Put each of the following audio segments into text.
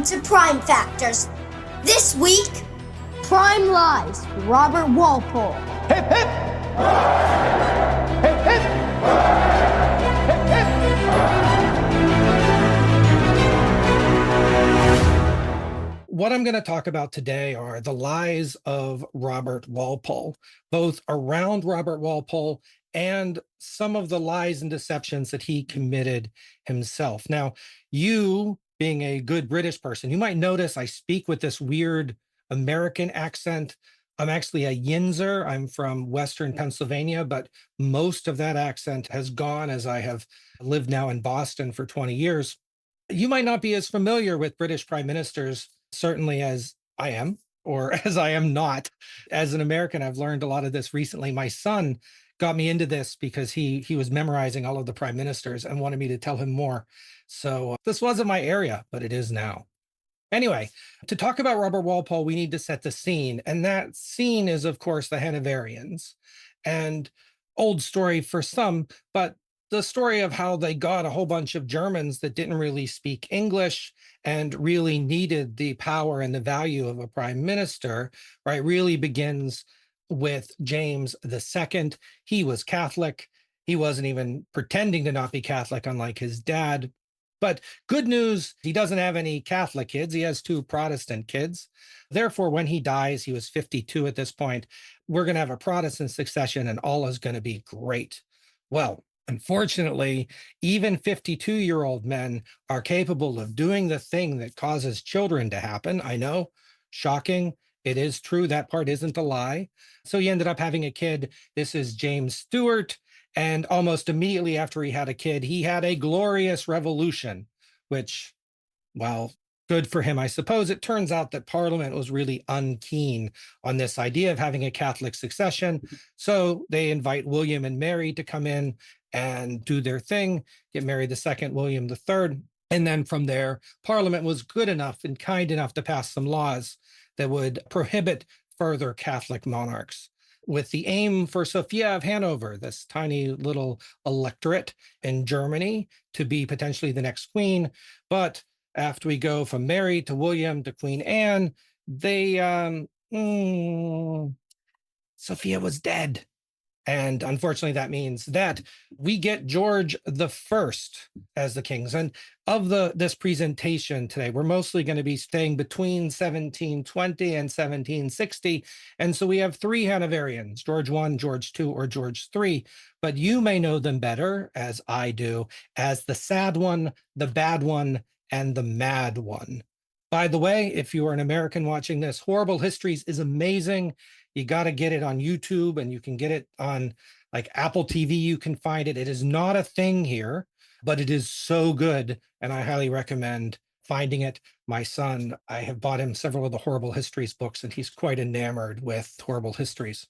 to Prime Factors. This week, Prime Lies, Robert Walpole. Hip, hip! Hip, hip! Hip, hip! What I'm going to talk about today are the lies of Robert Walpole, both around Robert Walpole and some of the lies and deceptions that he committed himself. Now, you being a good British person, you might notice I speak with this weird American accent. I'm actually a Yinzer. I'm from Western Pennsylvania, but most of that accent has gone as I have lived now in Boston for 20 years. You might not be as familiar with British prime ministers, certainly as I am, or as I am not. As an American, I've learned a lot of this recently. My son got me into this because he was memorizing all of the prime ministers and wanted me to tell him more. So this wasn't my area, but it is now. Anyway, to talk about Robert Walpole, we need to set the scene. And that scene is, of course, the Hanoverians. And old story for some, but the story of how they got a whole bunch of Germans that didn't really speak English and really needed the power and the value of a prime minister, right, really begins with James II. He was Catholic. He wasn't even pretending to not be Catholic, unlike his dad. But good news, he doesn't have any Catholic kids. He has 2 Protestant kids. Therefore, when he dies, he was 52 at this point, we're going to have a Protestant succession and all is going to be great. Well, unfortunately, even 52-year-old men are capable of doing the thing that causes children to happen. I know, shocking. It is true. That part isn't a lie. So he ended up having a kid. This is James Stewart. And almost immediately after he had a kid, he had a glorious revolution, which, well, good for him, I suppose. It turns out that Parliament was really unkeen on this idea of having a Catholic succession. So they invite William and Mary to come in and do their thing, get married the second William III. And then from there, Parliament was good enough and kind enough to pass some laws that would prohibit further Catholic monarchs, with the aim for Sophia of Hanover, this tiny little electorate in Germany, to be potentially the next queen. But after we go from Mary to William to Queen Anne, Sophia was dead. And unfortunately, that means that we get George I as the kings. And of this presentation today, we're mostly going to be staying between 1720 and 1760. And so we have 3 Hanoverians, George I, George II, or George III. But you may know them better, as I do, as the sad one, the bad one, and the mad one. By the way, if you are an American watching this, Horrible Histories is amazing. You got to get it on YouTube, and you can get it on like Apple TV. You can find it. It is not a thing here, but it is so good. And I highly recommend finding it. My son, I have bought him several of the Horrible Histories books, and he's quite enamored with Horrible Histories.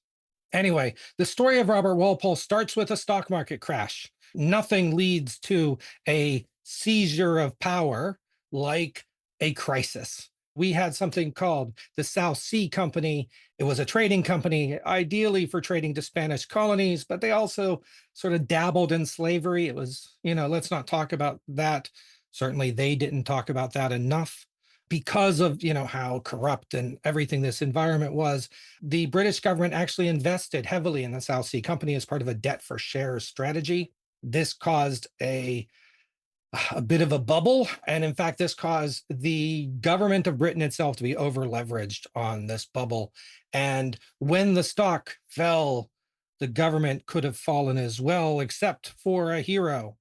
Anyway, the story of Robert Walpole starts with a stock market crash. Nothing leads to a seizure of power like a crisis. We had something called the South Sea Company. It was a trading company, ideally for trading to Spanish colonies, but they also sort of dabbled in slavery. It was, let's not talk about that. Certainly they didn't talk about that enough because of, how corrupt and everything this environment was. The British government actually invested heavily in the South Sea Company as part of a debt for shares strategy. This caused a bit of a bubble. And in fact, this caused the government of Britain itself to be over leveraged on this bubble. And when the stock fell, the government could have fallen as well, except for a hero.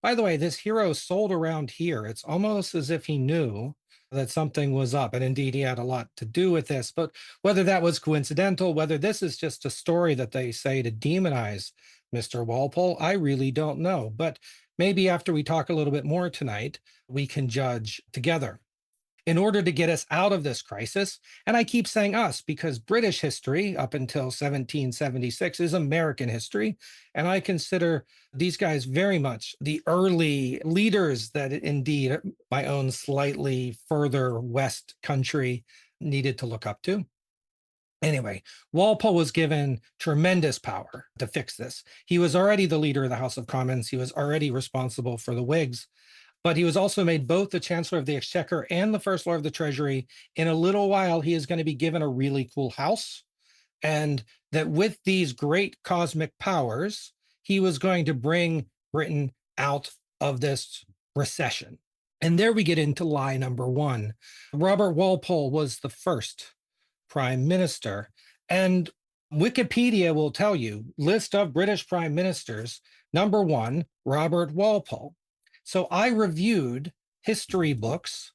By the way, this hero sold around here. It's almost as if he knew that something was up. And indeed, he had a lot to do with this. But whether that was coincidental, whether this is just a story that they say to demonize Mr. Walpole, I really don't know. But maybe after we talk a little bit more tonight, we can judge together. In order to get us out of this crisis, and I keep saying us because British history up until 1776 is American history, and I consider these guys very much the early leaders that indeed my own slightly further west country needed to look up to. Anyway, Walpole was given tremendous power to fix this. He was already the leader of the House of Commons. He was already responsible for the Whigs. but he was also made both the Chancellor of the Exchequer and the First Lord of the Treasury. In a little while, he is going to be given a really cool house. And that with these great cosmic powers, he was going to bring Britain out of this recession. And there we get into lie number one. Robert Walpole was the first prime minister. And Wikipedia will tell you list of British prime ministers. Number one, Robert Walpole. So I reviewed history books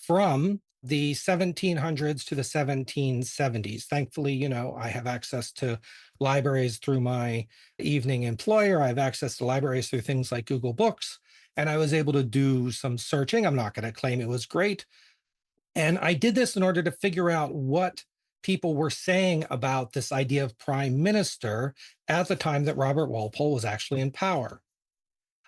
from the 1700s to the 1770s. Thankfully, I have access to libraries through my evening employer. I have access to libraries through things like Google Books. And I was able to do some searching. I'm not going to claim it was great. And I did this in order to figure out what people were saying about this idea of prime minister at the time that Robert Walpole was actually in power.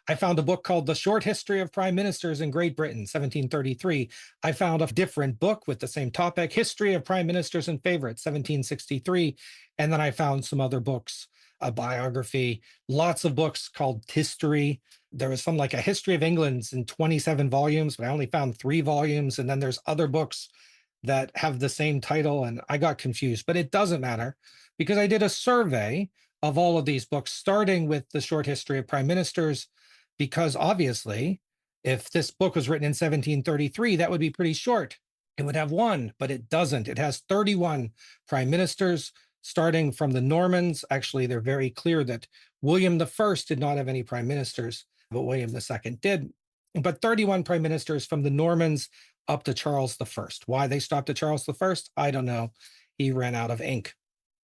I found a book called The Short History of Prime Ministers in Great Britain, 1733. I found a different book with the same topic, History of Prime Ministers and Favorites, 1763. And then I found some other books, a biography, lots of books called History. There was some like a History of England in 27 volumes, but I only found 3 volumes. And then there's other books that have the same title, and I got confused, but it doesn't matter because I did a survey of all of these books, starting with The Short History of Prime Ministers, because obviously, if this book was written in 1733, that would be pretty short. It would have one, but it doesn't. It has 31 prime ministers, starting from the Normans. Actually, they're very clear that William I did not have any prime ministers, but William II did. But 31 prime ministers from the Normans up to Charles I. Why they stopped at Charles I, I don't know. He ran out of ink.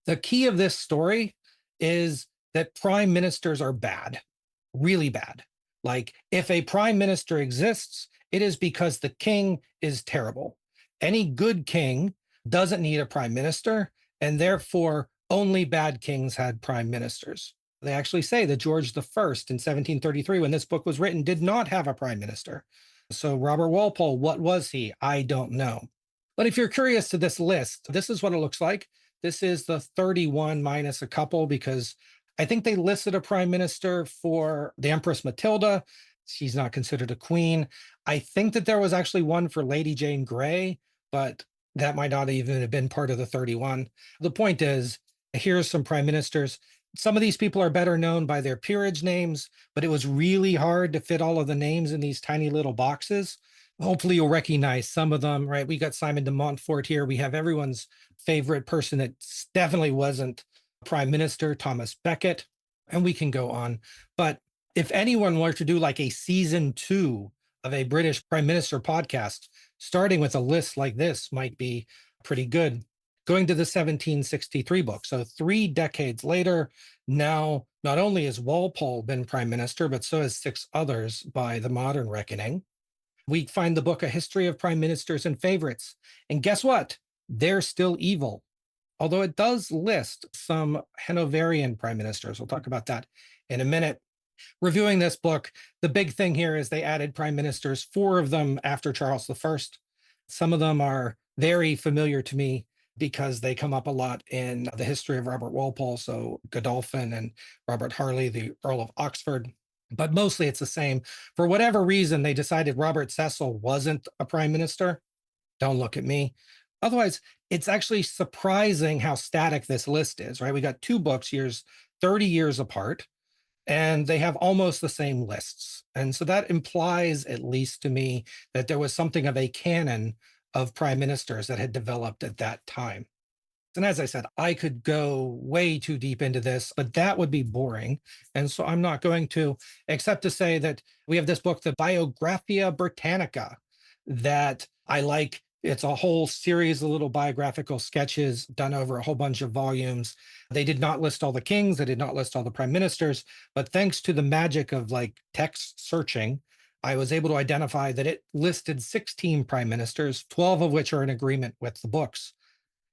The key of this story is that prime ministers are bad, really bad. Like, if a prime minister exists, it is because the king is terrible. Any good king doesn't need a prime minister, and therefore only bad kings had prime ministers. They actually say that George I in 1733, when this book was written, did not have a prime minister. So Robert Walpole, what was he? I don't know. But if you're curious to this list, this is what it looks like. This is the 31 minus a couple, because I think they listed a prime minister for the Empress Matilda. She's not considered a queen. I think that there was actually one for Lady Jane Grey, but that might not even have been part of the 31. The point is, here's some prime ministers. Some of these people are better known by their peerage names, but it was really hard to fit all of the names in these tiny little boxes. Hopefully you'll recognize some of them, right? We got Simon de Montfort here. We have everyone's favorite person that definitely wasn't prime minister, Thomas Becket, and we can go on. But if anyone were to do like a season 2 of a British prime minister podcast, starting with a list like this might be pretty good. Going to the 1763 book. So 3 decades later, now not only has Walpole been prime minister, but so has 6 others by the modern reckoning. We find the book, A History of Prime Ministers and Favorites. And guess what? They're still evil. Although it does list some Hanoverian prime ministers. We'll talk about that in a minute. Reviewing this book, the big thing here is they added prime ministers, 4 of them after Charles I. Some of them are very familiar to me because they come up a lot in the history of Robert Walpole. So Godolphin and Robert Harley, the Earl of Oxford. But mostly it's the same. For whatever reason, they decided Robert Cecil wasn't a prime minister. Don't look at me. Otherwise, it's actually surprising how static this list is, right? We got 2 books, 30 years apart, and they have almost the same lists. And so that implies, at least to me, that there was something of a canon of prime ministers that had developed at that time. And as I said, I could go way too deep into this, but that would be boring. And so I'm not going to, except to say that we have this book, the Biographia Britannica, that I like. It's a whole series of little biographical sketches done over a whole bunch of volumes. They did not list all the kings. They did not list all the prime ministers. But thanks to the magic of like text searching, I was able to identify that it listed 16 prime ministers, 12 of which are in agreement with the books.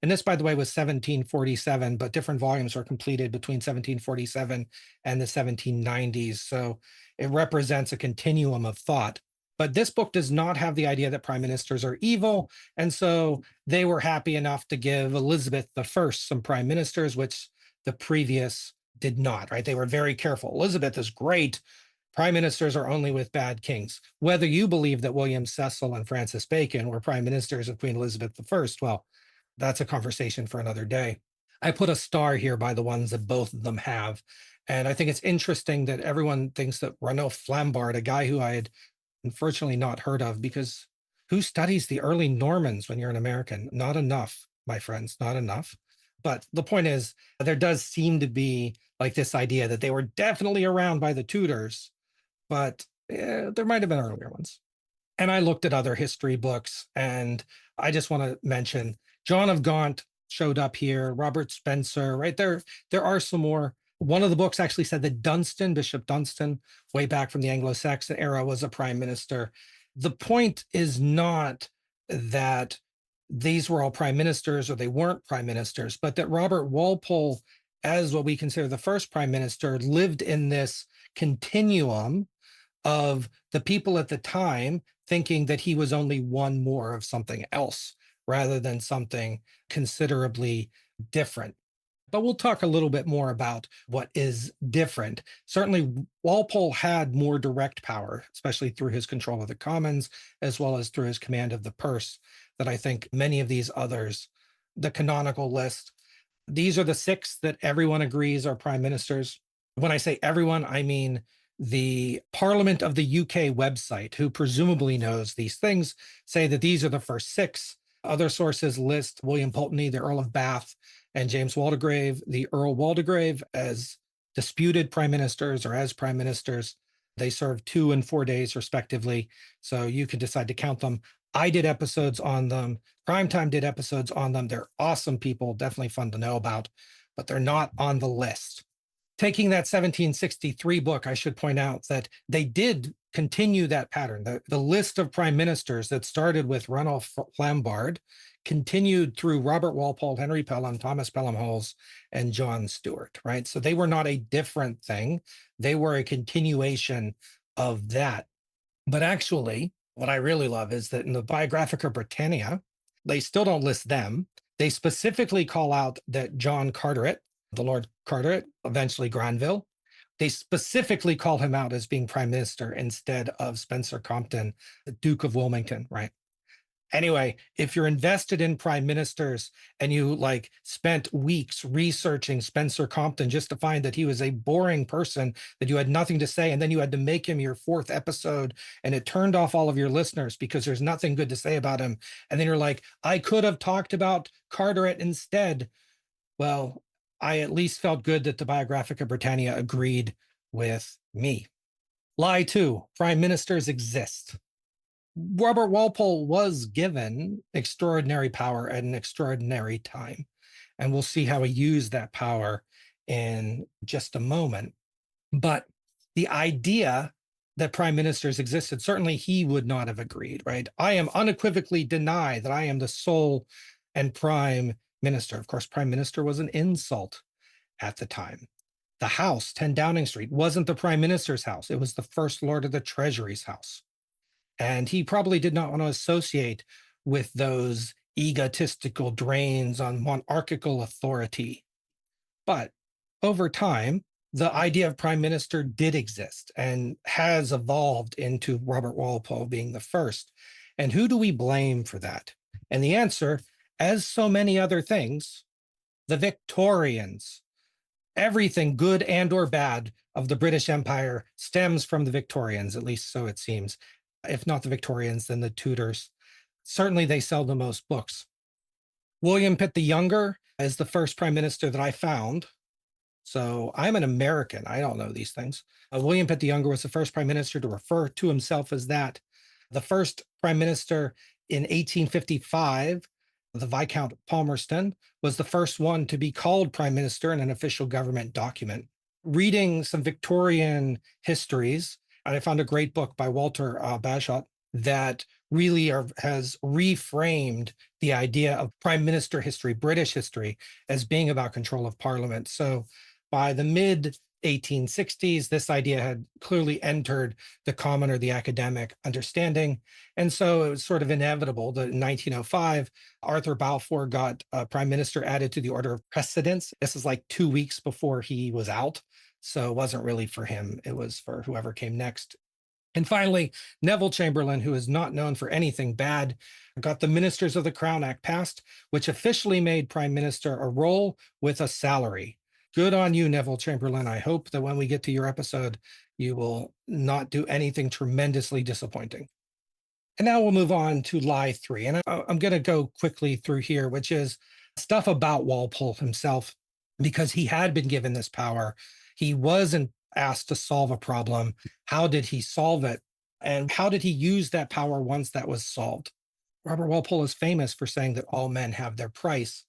And this, by the way, was 1747, but different volumes were completed between 1747 and the 1790s. So it represents a continuum of thought. But this book does not have the idea that prime ministers are evil. And so they were happy enough to give Elizabeth I some prime ministers, which the previous did not, right? They were very careful. Elizabeth is great. Prime ministers are only with bad kings. Whether you believe that William Cecil and Francis Bacon were prime ministers of Queen Elizabeth I, well, that's a conversation for another day. I put a star here by the ones that both of them have. And I think it's interesting that everyone thinks that Ranulph Flambard, a guy who I had unfortunately not heard of, because who studies the early Normans when you're an American? Not enough, my friends, not enough. But the point is, there does seem to be like this idea that they were definitely around by the Tudors, but there might have been earlier ones. And I looked at other history books, and I just want to mention John of Gaunt showed up here, Robert Spencer, right there. There are some more. One of the books actually said that Dunstan, Bishop Dunstan, way back from the Anglo-Saxon era, was a prime minister. The point is not that these were all prime ministers or they weren't prime ministers, but that Robert Walpole, as what we consider the first prime minister, lived in this continuum of the people at the time thinking that he was only one more of something else rather than something considerably different. But we'll talk a little bit more about what is different. Certainly, Walpole had more direct power, especially through his control of the Commons, as well as through his command of the purse, that I think many of these others, the canonical list, these are the six that everyone agrees are prime ministers. When I say everyone, I mean the Parliament of the UK website, who presumably knows these things, say that these are the first six. Other sources list William Pulteney, the Earl of Bath, and James Waldegrave, the Earl Waldegrave, as disputed prime ministers or as prime ministers. They served 2 and 4 days, respectively. So you can decide to count them. I did episodes on them. Primetime did episodes on them. They're awesome people, definitely fun to know about, but they're not on the list. Taking that 1763 book, I should point out that they did continue that pattern. The list of prime ministers that started with Ranulph Flambard continued through Robert Walpole, Henry Pelham, Thomas Pelham Holles, and John Stuart, right? So they were not a different thing. They were a continuation of that. But actually, what I really love is that in the Biographica Britannia, they still don't list them. They specifically call out that John Carteret, the Lord Carteret, eventually Granville, they specifically call him out as being prime minister instead of Spencer Compton, the Duke of Wilmington, right? Anyway, if you're invested in prime ministers and you like spent weeks researching Spencer Compton just to find that he was a boring person, that you had nothing to say, and then you had to make him your 4th episode and it turned off all of your listeners because there's nothing good to say about him. And then you're like, I could have talked about Carteret instead. Well, I at least felt good that the Biographica Britannia agreed with me. Lie 2, prime ministers exist. Robert Walpole was given extraordinary power at an extraordinary time, and we'll see how he used that power in just a moment. But the idea that prime ministers existed, certainly he would not have agreed, right? I am unequivocally deny that I am the sole and prime minister. Of course, prime minister was an insult at the time. The house, 10 Downing Street, wasn't the prime minister's house. It was the first lord of the treasury's house. And he probably did not want to associate with those egotistical drains on monarchical authority. But over time, the idea of prime minister did exist and has evolved into Robert Walpole being the first. And who do we blame for that? And the answer, as so many other things, the Victorians. Everything good and or bad of the British Empire stems from the Victorians, at least so it seems. If not the Victorians, then the Tudors. Certainly they sell the most books. William Pitt the Younger is the first prime minister that I found. So I'm an American. I don't know these things. William Pitt the Younger was the first prime minister to refer to himself as that. The first prime minister in 1855, the Viscount Palmerston, was the first one to be called prime minister in an official government document. Reading some Victorian histories, I found a great book by Walter Bagehot that really has reframed the idea of prime minister history, British history, as being about control of parliament. So by the mid 1860s, this idea had clearly entered the common or the academic understanding. And so it was sort of inevitable that in 1905, Arthur Balfour got a prime minister added to the order of precedence. This is like 2 weeks before he was out. So it wasn't really for him. It was for whoever came next. And finally, Neville Chamberlain, who is not known for anything bad, got the Ministers of the Crown Act passed, which officially made Prime Minister a role with a salary. Good on you, Neville Chamberlain. I hope that when we get to your episode, you will not do anything tremendously disappointing. And now we'll move on to lie 3. And I'm going to go quickly through here, which is stuff about Walpole himself, because he had been given this power. He wasn't asked to solve a problem. How did he solve it? And how did he use that power once that was solved? Robert Walpole is famous for saying that all men have their price.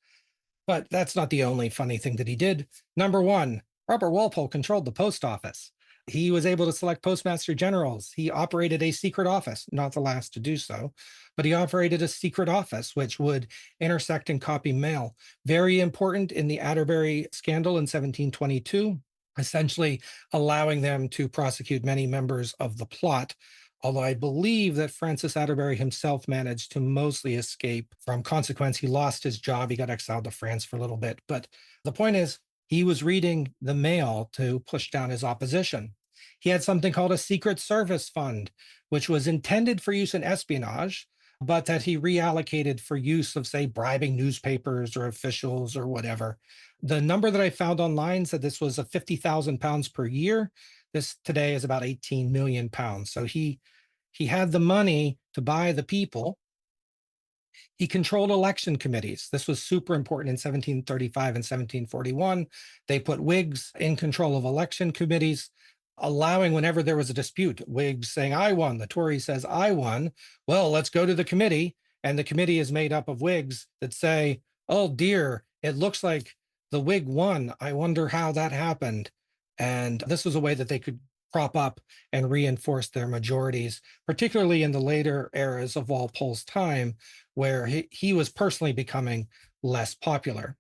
But that's not the only funny thing that he did. Number 1, Robert Walpole controlled the post office. He was able to select postmaster generals. He operated a secret office, not the last to do so, but he operated a secret office which would intersect and copy mail. Very important in the Atterbury scandal in 1722, essentially allowing them to prosecute many members of the plot. Although I believe that Francis Atterbury himself managed to mostly escape from consequence. He lost his job. He got exiled to France for a little bit. But the point is, he was reading the mail to push down his opposition. He had something called a secret service fund, which was intended for use in espionage, but that he reallocated for use of, say, bribing newspapers or officials or whatever. The number that I found online said this was a £50,000 per year. This today is about 18 million pounds. So he had the money to buy the people. He controlled election committees. This was super important in 1735 and 1741. They put Whigs in control of election committees, allowing whenever there was a dispute, Whigs saying, I won, the Tory says, I won. Well, let's go to the committee. And the committee is made up of Whigs that say, oh dear, it looks like the Whig won. I wonder how that happened. And this was a way that they could prop up and reinforce their majorities, particularly in the later eras of Walpole's time, where he was personally becoming less popular.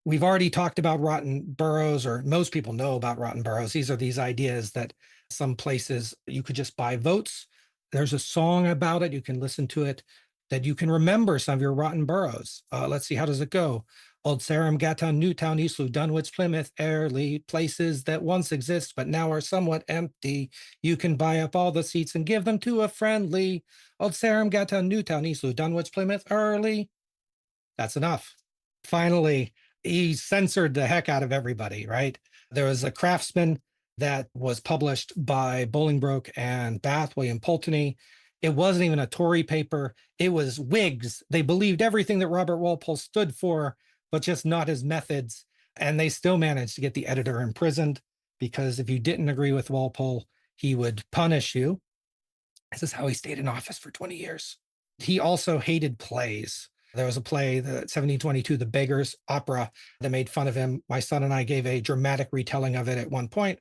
We've already talked about rotten boroughs, or most people know about rotten boroughs. These are these ideas that some places you could just buy votes. There's a song about it. You can listen to it, that you can remember some of your rotten boroughs. Let's see, how does it go? Old Sarum, Gattown, Newtown, Eastleigh, Dunwich, Plymouth, Airlie, places that once exist but now are somewhat empty. You can buy up all the seats and give them to a friendly. Old Sarum, Gattown, Newtown, Eastleigh, Dunwich, Plymouth, Airlie. That's enough. Finally, he censored the heck out of everybody, right? There was a Craftsman that was published by Bolingbroke and Bath, William Pulteney. It wasn't even a Tory paper. It was Whigs. They believed everything that Robert Walpole stood for, but just not his methods. And they still managed to get the editor imprisoned, because if you didn't agree with Walpole, he would punish you. This is how he stayed in office for 20 years. He also hated plays. There was a play, the 1722, The Beggars Opera, that made fun of him. My son and I gave a dramatic retelling of it at one point.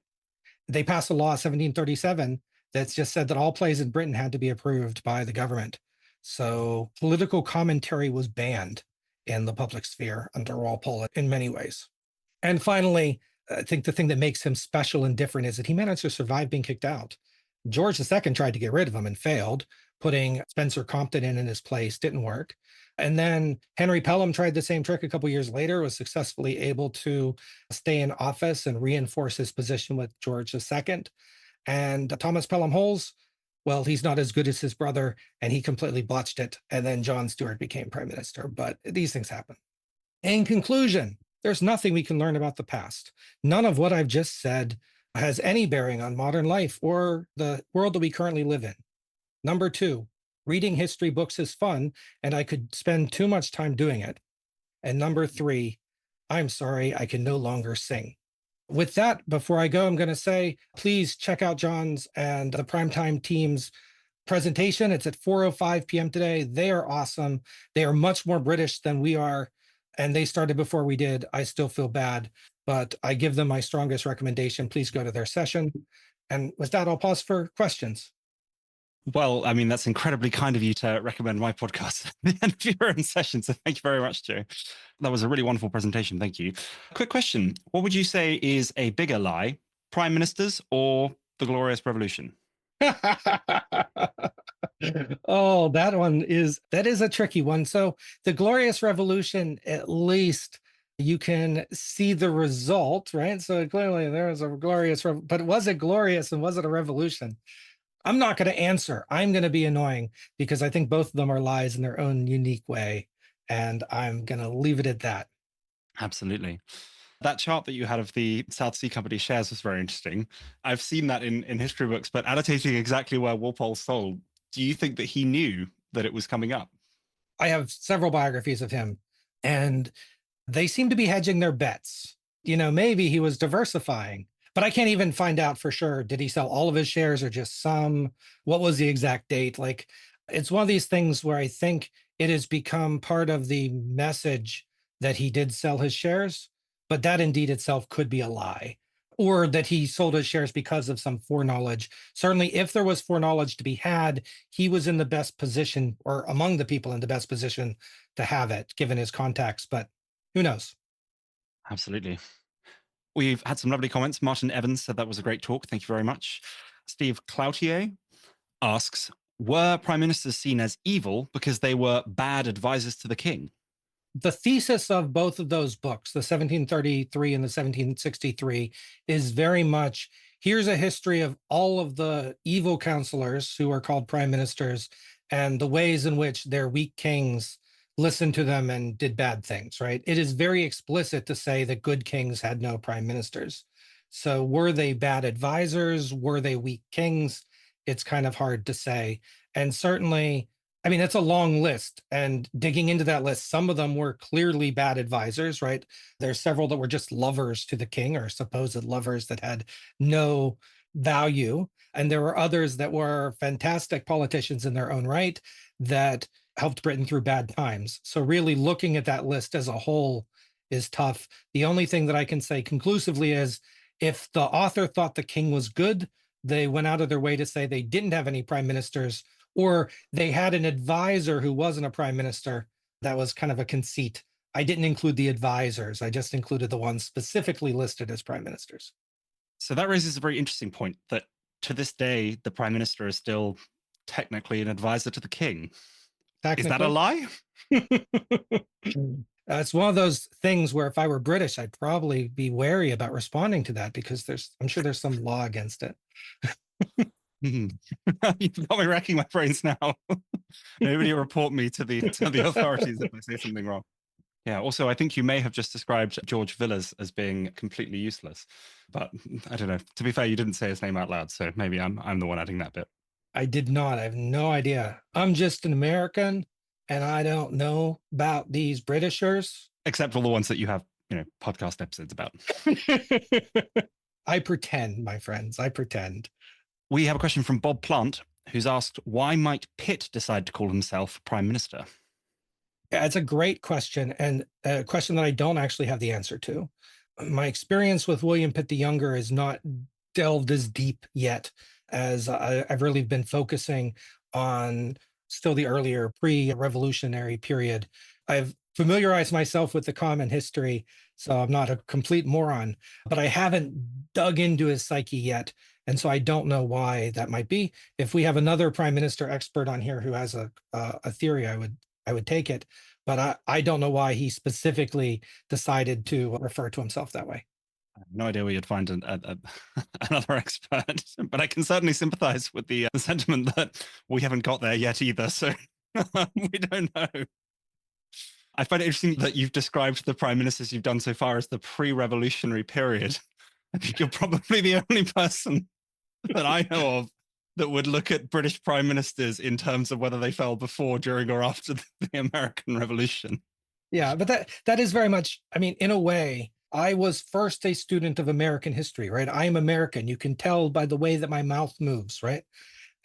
They passed a law in 1737 that just said that all plays in Britain had to be approved by the government. So political commentary was banned in the public sphere under Walpole in many ways. And finally, I think the thing that makes him special and different is that he managed to survive being kicked out. George II tried to get rid of him and failed. Putting Spencer Compton in his place didn't work. And then Henry Pelham tried the same trick a couple years later, was successfully able to stay in office and reinforce his position with George II. And Thomas Pelham Holles, well, he's not as good as his brother, and he completely botched it. And then John Stuart became prime minister. But these things happen. In conclusion, there's nothing we can learn about the past. None of what I've just said has any bearing on modern life or the world that we currently live in. Number 2, reading history books is fun, and I could spend too much time doing it. And number 3, I'm sorry, I can no longer sing. With that, before I go, I'm going to say, please check out John's and the Primetime team's presentation. It's at 4:05 p.m. today. They are awesome. They are much more British than we are, and they started before we did. I still feel bad, but I give them my strongest recommendation. Please go to their session. And with that, I'll pause for questions. Well, I mean, that's incredibly kind of you to recommend my podcast at the end of your own session. So thank you very much, Joe. That was a really wonderful presentation. Thank you. Quick question. What would you say is a bigger lie, prime ministers or the Glorious Revolution? Oh, that is a tricky one. So the Glorious Revolution, at least you can see the result, right? So clearly there was a glorious, but was it glorious and was it a revolution? I'm not going to answer. I'm going to be annoying because I think both of them are lies in their own unique way. And I'm going to leave it at that. Absolutely. That chart that you had of the South Sea Company shares was very interesting. I've seen that in history books, but annotating exactly where Walpole sold, do you think that he knew that it was coming up? I have several biographies of him, and they seem to be hedging their bets. Maybe he was diversifying, but I can't even find out for sure. Did he sell all of his shares or just some? What was the exact date? Like, it's one of these things where I think it has become part of the message that he did sell his shares, but that indeed itself could be a lie, or that he sold his shares because of some foreknowledge. Certainly, if there was foreknowledge to be had, he was in the best position, or among the people in the best position to have it, given his contacts. But who knows? Absolutely. We've had some lovely comments. Martin Evans said that was a great talk. Thank you very much. Steve Cloutier asks, were prime ministers seen as evil because they were bad advisors to the king? The thesis of both of those books, the 1733 and the 1763, is very much, here's a history of all of the evil counselors who are called prime ministers and the ways in which their weak kings listened to them and did bad things, right? It is very explicit to say that good kings had no prime ministers. So were they bad advisors? Were they weak kings? It's kind of hard to say. And certainly, I mean, it's a long list, and digging into that list, some of them were clearly bad advisors, right? There's several that were just lovers to the king, or supposed lovers that had no value. And there were others that were fantastic politicians in their own right that helped Britain through bad times. So really looking at that list as a whole is tough. The only thing that I can say conclusively is if the author thought the king was good, they went out of their way to say they didn't have any prime ministers, or they had an advisor who wasn't a prime minister. That was kind of a conceit. I didn't include the advisors. I just included the ones specifically listed as prime ministers. So that raises a very interesting point that to this day, the prime minister is still technically an advisor to the king. Is that a lie? It's one of those things where if I were British, I'd probably be wary about responding to that because I'm sure there's some law against it. You've got me racking my brains now. Nobody report me to the authorities if I say something wrong. Yeah. Also, I think you may have just described George Villiers as being completely useless, but I don't know. To be fair, you didn't say his name out loud, so maybe I'm the one adding that bit. I did not. I have no idea. I'm just an American, and I don't know about these Britishers, except for the ones that you have, podcast episodes about. I pretend, my friends. I pretend. We have a question from Bob Plant, who's asked, why might Pitt decide to call himself prime minister? Yeah, it's a great question, and a question that I don't actually have the answer to. My experience with William Pitt the Younger is not delved as deep yet, as I've really been focusing on still the earlier pre-revolutionary period. I've familiarized myself with the common history, so I'm not a complete moron, but I haven't dug into his psyche yet. And so I don't know why that might be. If we have another prime minister expert on here who has a theory, I would take it. But I don't know why he specifically decided to refer to himself that way. I have no idea where you'd find another expert, but I can certainly sympathize with the sentiment that we haven't got there yet either. So we don't know. I find it interesting that you've described the prime ministers you've done so far as the pre-revolutionary period. I think you're probably the only person that I know of that would look at British prime ministers in terms of whether they fell before, during, or after the American Revolution. Yeah, but that is very much, I mean, in a way, I was first a student of American history, right? I am American. You can tell by the way that my mouth moves, right?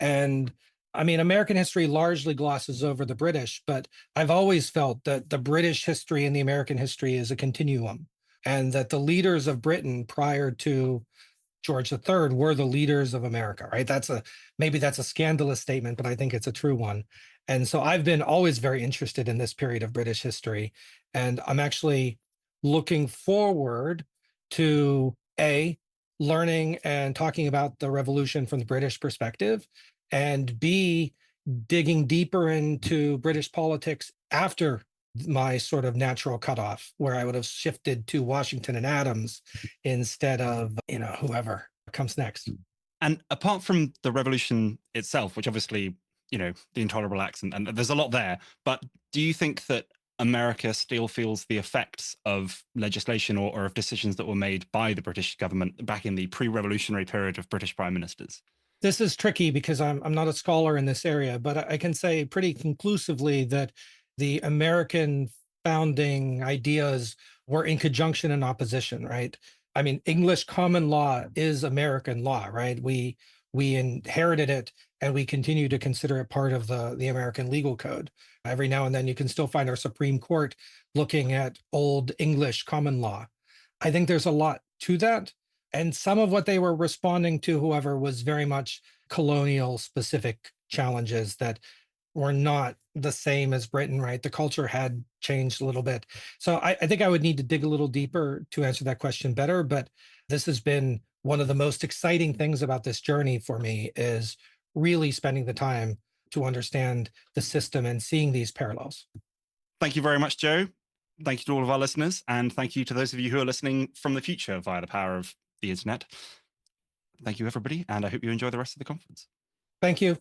And I mean, American history largely glosses over the British, but I've always felt that the British history and the American history is a continuum, and that the leaders of Britain prior to George III were the leaders of America, right? Maybe that's a scandalous statement, but I think it's a true one. And so I've been always very interested in this period of British history. And I'm actually looking forward to learning and talking about the revolution from the British perspective, and B, digging deeper into British politics after my sort of natural cutoff, where I would have shifted to Washington and Adams instead of, whoever comes next. And apart from the revolution itself, which obviously, the intolerable acts, and there's a lot there, but do you think that America still feels the effects of legislation or of decisions that were made by the British government back in the pre-revolutionary period of British prime ministers? This is tricky because I'm not a scholar in this area, but I can say pretty conclusively that the American founding ideas were in conjunction and opposition, right? I mean, English common law is American law, right? We inherited it and we continue to consider it part of the American legal code. Every now and then you can still find our Supreme Court looking at old English common law. I think there's a lot to that. And some of what they were responding to, whoever, was very much colonial specific challenges that were not the same as Britain, right? The culture had changed a little bit. So I think I would need to dig a little deeper to answer that question better. But this has been one of the most exciting things about this journey for me, is really spending the time to understand the system and seeing these parallels. Thank you very much, Joe. Thank you to all of our listeners. And thank you to those of you who are listening from the future via the power of the internet. Thank you, everybody. And I hope you enjoy the rest of the conference. Thank you.